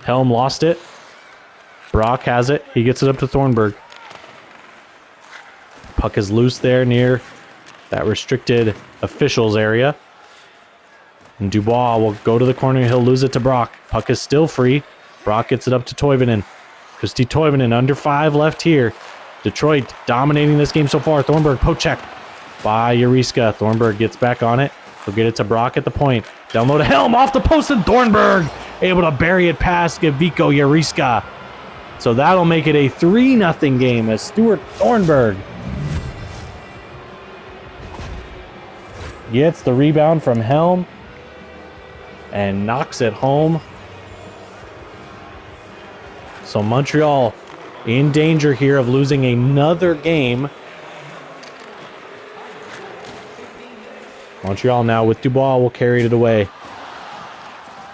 Helm lost it. Brock has it. He gets it up to Thornburg. Puck is loose there near that restricted officials area. And Dubois will go to the corner. He'll lose it to Brock. Puck is still free. Brock gets it up to Toivonen. Kristi Toivonen under 5 left here. Detroit dominating this game so far. Thornburg poke check by Uriska. Thornburg gets back on it. He'll get it to Brock at the point. Down low to Helm off the post and Thornburg able to bury it past Gaviko Uriska. So that'll make it a 3-0 game as Stuart Thornburg gets the rebound from Helm and knocks it home. So Montreal in danger here of losing another game. Montreal now with Dubois will carry it away.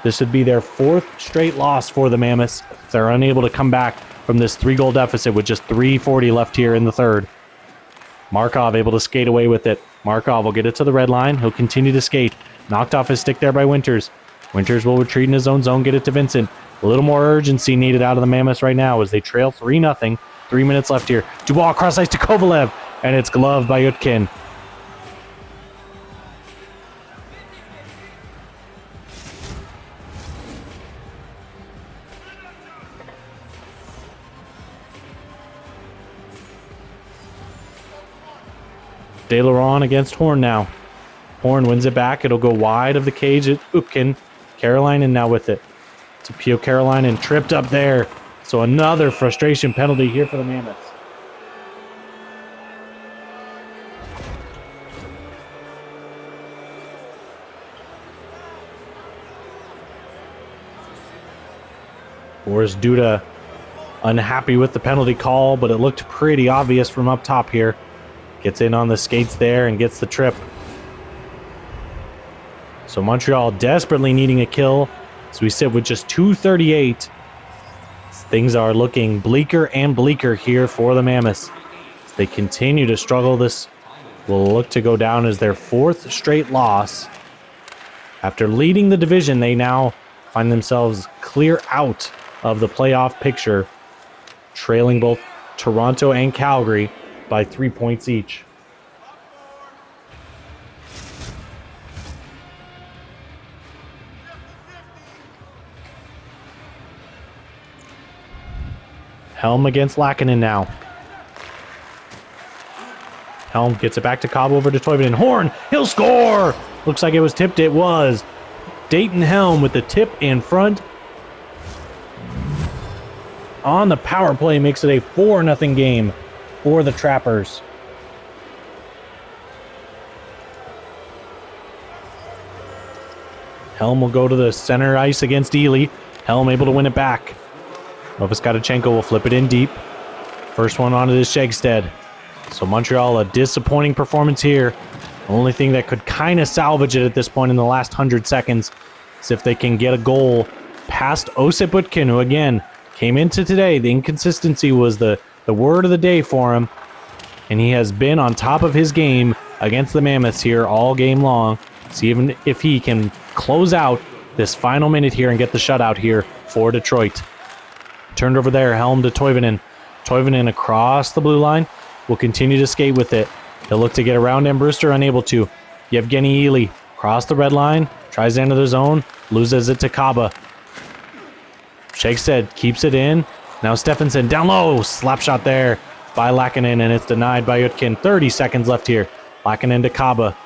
This would be their 4th straight loss for the Mammoths. They're unable to come back from this 3-goal deficit with just 3:40 left here in the third. Markov able to skate away with it. Markov will get it to the red line. He'll continue to skate. Knocked off his stick there by Winters. Winters will retreat in his own zone, get it to Vincent. A little more urgency needed out of the Mammoths right now as they trail 3-0. 3 minutes left here. Dubois cross ice to Kovalev, and it's gloved by Utkin. De Laurent against Horn now. Horn wins it back. It'll go wide of the cage at Utkin. Carolinen now with it. To Pio Carolinen tripped up there. So another frustration penalty here for the Mammoths. Boris Duda unhappy with the penalty call, but it looked pretty obvious from up top here. Gets in on the skates there and gets the trip. So Montreal desperately needing a kill. So we sit with just 2:38. Things are looking bleaker and bleaker here for the Mammoths. As they continue to struggle, this will look to go down as their 4th straight loss. After leading the division, they now find themselves clear out of the playoff picture, trailing both Toronto and Calgary by 3 points each. Helm against Lackinen now. Helm gets it back to Cobb over to Toivonen. Horn, he'll score! Looks like it was tipped. It was. Dayton Helm with the tip in front. on the power play makes it a 4-0 game for the Trappers. Helm will go to the center ice against Ely. Helm able to win it back. Oviskatchenko will flip it in deep. First one onto the Shegstead. So Montreal, a disappointing performance here. The only thing that could kind of salvage it at this point in the last 100 seconds is if they can get a goal past Osip Utkin, who again came into today. The inconsistency was the word of the day for him. And he has been on top of his game against the Mammoths here all game long. See even if he can close out this final minute here and get the shutout here for Detroit. Turned over there, Helm to Toivonen. Toivonen across the blue line. Will continue to skate with it. He'll look to get around Brewster, unable to. Yevgeny Ely across the red line. Tries to enter the zone. Loses it to Kaba. Shegstead keeps it in. Now Stephenson down low. Slap shot there by Laakkonen, and it's denied by Utkin. 30 seconds left here. Laakkonen to Kaba.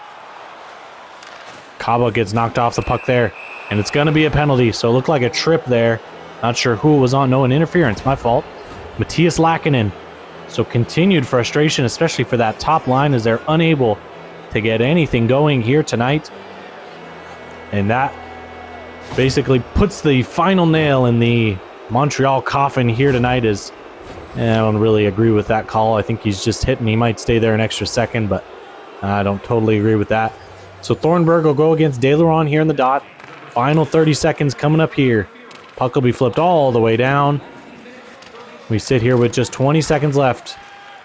Kaba gets knocked off the puck there, and it's going to be a penalty, so it looked like a trip there. Not sure who it was on. No, an interference. My fault. Matthias Laakkonen. So continued frustration, especially for that top line, as they're unable to get anything going here tonight. And that basically puts the final nail in the Montreal coffin here tonight. I don't really agree with that call. I think he's just hitting. He might stay there an extra second, but I don't totally agree with that. So Thornburg will go against DeLaurent here in the dot. Final 30 seconds coming up here. Puck will be flipped all the way down. We sit here with just 20 seconds left.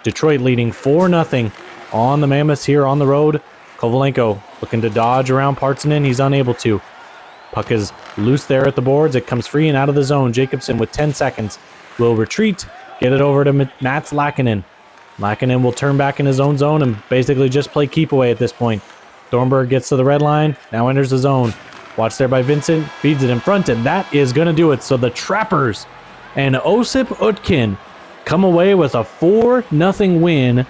Detroit leading 4-0 on the Mammoths here on the road. Kovalenko looking to dodge around Partsinen. He's unable to. Puck is loose there at the boards. It comes free and out of the zone. Jacobson with 10 seconds will retreat. Get it over to Mats Laakkonen. Laakkonen will turn back in his own zone and basically just play keep away at this point. Thornburg gets to the red line. Now enters the zone. Watched there by Vincent. Feeds it in front, and that is going to do it. So the Trappers and Osip Utkin come away with a 4-0 win.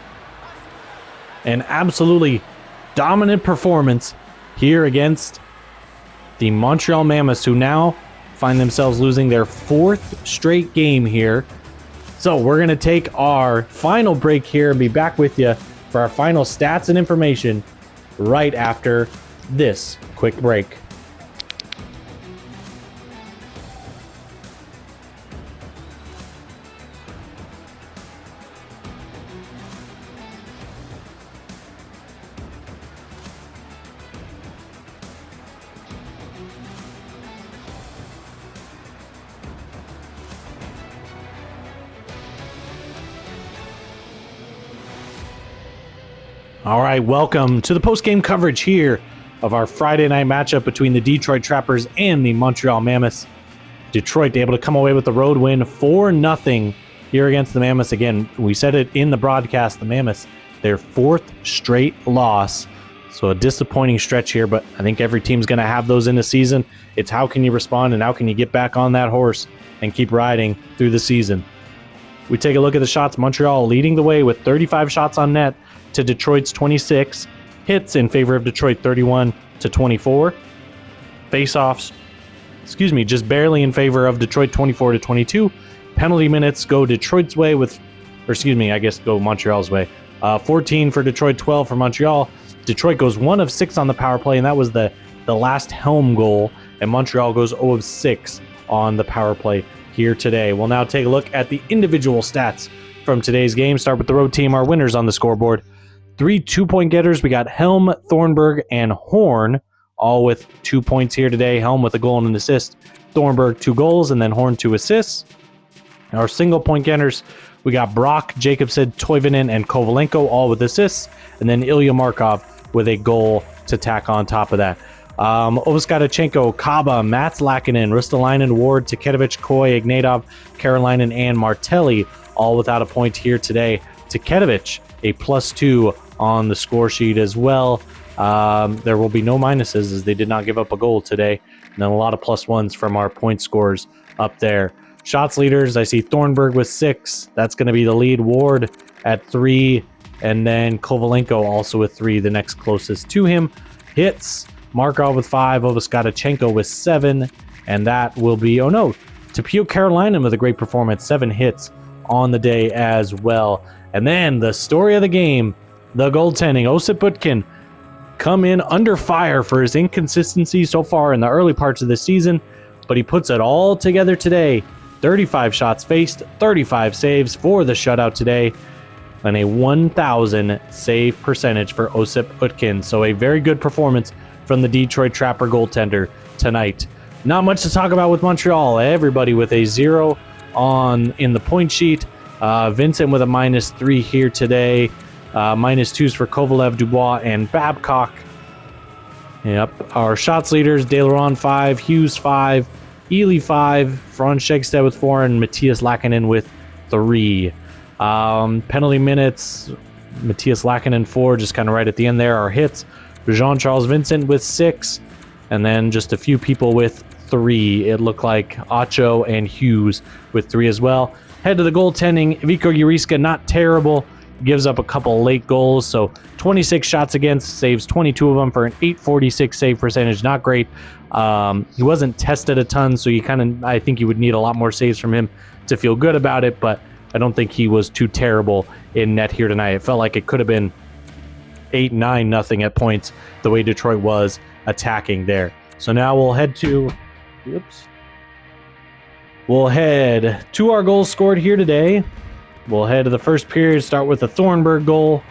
An absolutely dominant performance here against the Montreal Mammoths, who now find themselves losing their 4th straight game here. So we're going to take our final break here and be back with you for our final stats and information right after this quick break. All right, welcome to the post-game coverage here of our Friday night matchup between the Detroit Trappers and the Montreal Mammoths. Detroit able to come away with the road win 4-0 here against the Mammoths. Again, we said it in the broadcast, the Mammoths, their 4th straight loss. So a disappointing stretch here, but I think every team's going to have those in the season. It's how can you respond and how can you get back on that horse and keep riding through the season. We take a look at the shots. Montreal leading the way with 35 shots on net to Detroit's 26. Hits in favor of Detroit 31-24. Face-offs, just barely in favor of Detroit 24-22. Penalty minutes go Detroit's way go Montreal's way. 14 for Detroit, 12 for Montreal. Detroit goes 1 of 6 on the power play, and that was the last Helm goal. And Montreal goes 0 of 6 on the power play here today. We'll now take a look at the individual stats from today's game. Start with the road team, our winners on the scoreboard. 3 2-point getters. We got Helm, Thornburg, and Horn, all with 2 points here today. Helm with a goal and an assist. Thornburg 2 goals, and then Horn 2 assists. Our single point getters, we got Brock, Jacobson, Toivonen, and Kovalenko, all with assists. And then Ilya Markov with a goal to tack on top of that. Oviskatchenko, Kaba, Mats Laakkonen, Ristolainen, Ward, Tiketovic, Koy, Ignatov, Karolainen, and Martelli, all without a point here today. Tiketovic, a +2 on the score sheet as well. There will be no minuses as they did not give up a goal today. And then a lot of +1s from our point scorers up there. Shots leaders, I see Thornburg with 6. That's going to be the lead. Ward at 3. And then Kovalenko also with 3, the next closest to him. Hits, Markov with 5. Oviskatchenko with 7. And that will be, Tapio Carolina with a great performance, 7 hits on the day as well. And then the story of the game, the goaltending. Osip Butkin come in under fire for his inconsistency so far in the early parts of the season, but he puts it all together today. 35 shots faced, 35 saves for the shutout today, and a 1,000 save percentage for Osip Butkin. So a very good performance from the Detroit Trapper goaltender tonight. Not much to talk about with Montreal. Everybody with a 0 in the point sheet. Vincent with a -3 here today. -2s for Kovalev, Dubois, and Babcock. Yep. Our shots leaders, DeLaron 5, Hughes 5, Ely 5, Franz Schegstead with 4, and Matthias Lackinen with 3. Penalty minutes, Matthias Lackinen 4, just kind of right at the end there. Our hits, Jean-Charles Vincent with 6, and then just a few people with 3. It looked like Acho and Hughes with 3 as well. Head to the goaltending, Vico Juriska, not terrible. Gives up a couple late goals, so 26 shots against, saves 22 of them for an .846 save percentage. Not great. He wasn't tested a ton, so I think you would need a lot more saves from him to feel good about it, but I don't think he was too terrible in net here tonight. It felt like it could have been 8-9-0 at points, the way Detroit was attacking there. So now we'll head to... We'll head to our goals scored here today. We'll head to the first period, start with the Thornburg goal.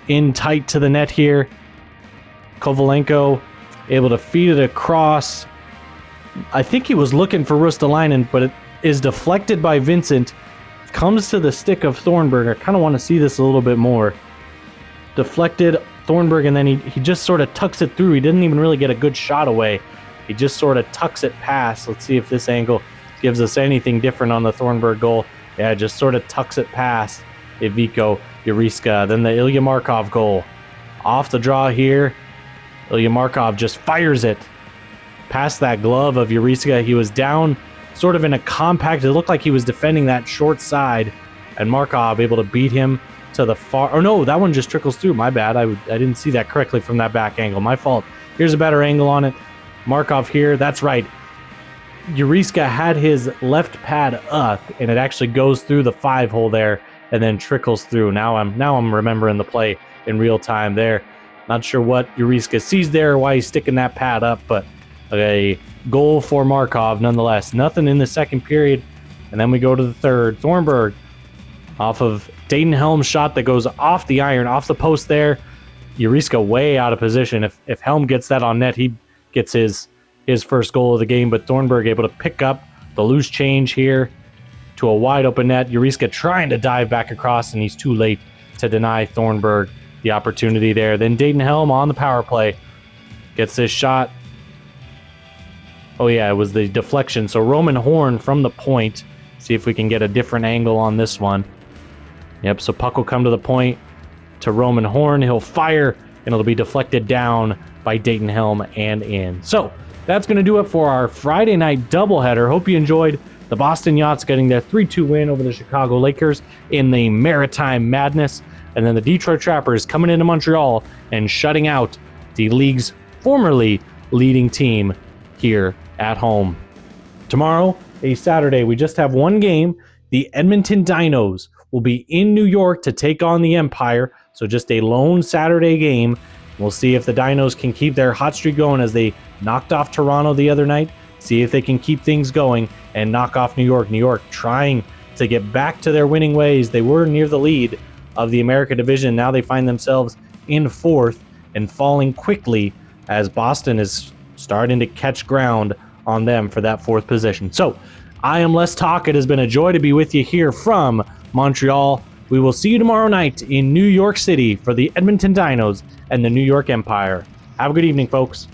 In tight to the net here. Kovalenko able to feed it across. I think he was looking for Ristolainen, but it is deflected by Vincent. Comes to the stick of Thornburg. I kind of want to see this a little bit more. Deflected Thornburg, and then he just sort of tucks it through. He didn't even really get a good shot away. He just sort of tucks it past. Let's see if this angle gives us anything different on the Thornburg goal. Yeah, just sort of tucks it past Vico Juriska. Then the Ilya Markov goal. Off the draw here. Ilya Markov just fires it past that glove of Juriska. He was down sort of in a compact. It looked like he was defending that short side. And Markov able to beat him to the far... Oh, no, that one just trickles through. My bad. I didn't see that correctly from that back angle. My fault. Here's a better angle on it. Markov here. That's right. Juriska had his left pad up, and it actually goes through the 5-hole there and then trickles through. Now I'm remembering the play in real time there. Not sure what Juriska sees there or why he's sticking that pad up, but a goal for Markov nonetheless. Nothing in the second period, and then we go to the third. Thornburg off of Dayton Helm's shot that goes off the iron, off the post there. Juriska way out of position. If Helm gets that on net, he gets his first goal of the game, but Thornburg able to pick up the loose change here to a wide open net. Juriska trying to dive back across, and he's too late to deny Thornburg the opportunity there. Then Dayton Helm on the power play gets this shot. Oh yeah, it was the deflection. So Roman Horn from the point. See if we can get a different angle on this one. Yep, so puck will come to the point to Roman Horn. He'll fire, and it'll be deflected down by Dayton Helm and in. So that's going to do it for our Friday night doubleheader. Hope you enjoyed the Boston Yachts getting their 3-2 win over the Chicago Lakers in the Maritime Madness. And then the Detroit Trappers coming into Montreal and shutting out the league's formerly leading team here at home. Tomorrow, a Saturday, we just have one game. The Edmonton Dinos will be in New York to take on the Empire. So just a lone Saturday game. We'll see if the Dinos can keep their hot streak going as they knocked off Toronto the other night. See if they can keep things going and knock off New York. New York trying to get back to their winning ways. They were near the lead of the America Division. Now they find themselves in fourth and falling quickly as Boston is starting to catch ground on them for that fourth position. So I am Les Talk. It has been a joy to be with you here from Montreal. We will see you tomorrow night in New York City for the Edmonton Dinos and the New York Empire. Have a good evening, folks.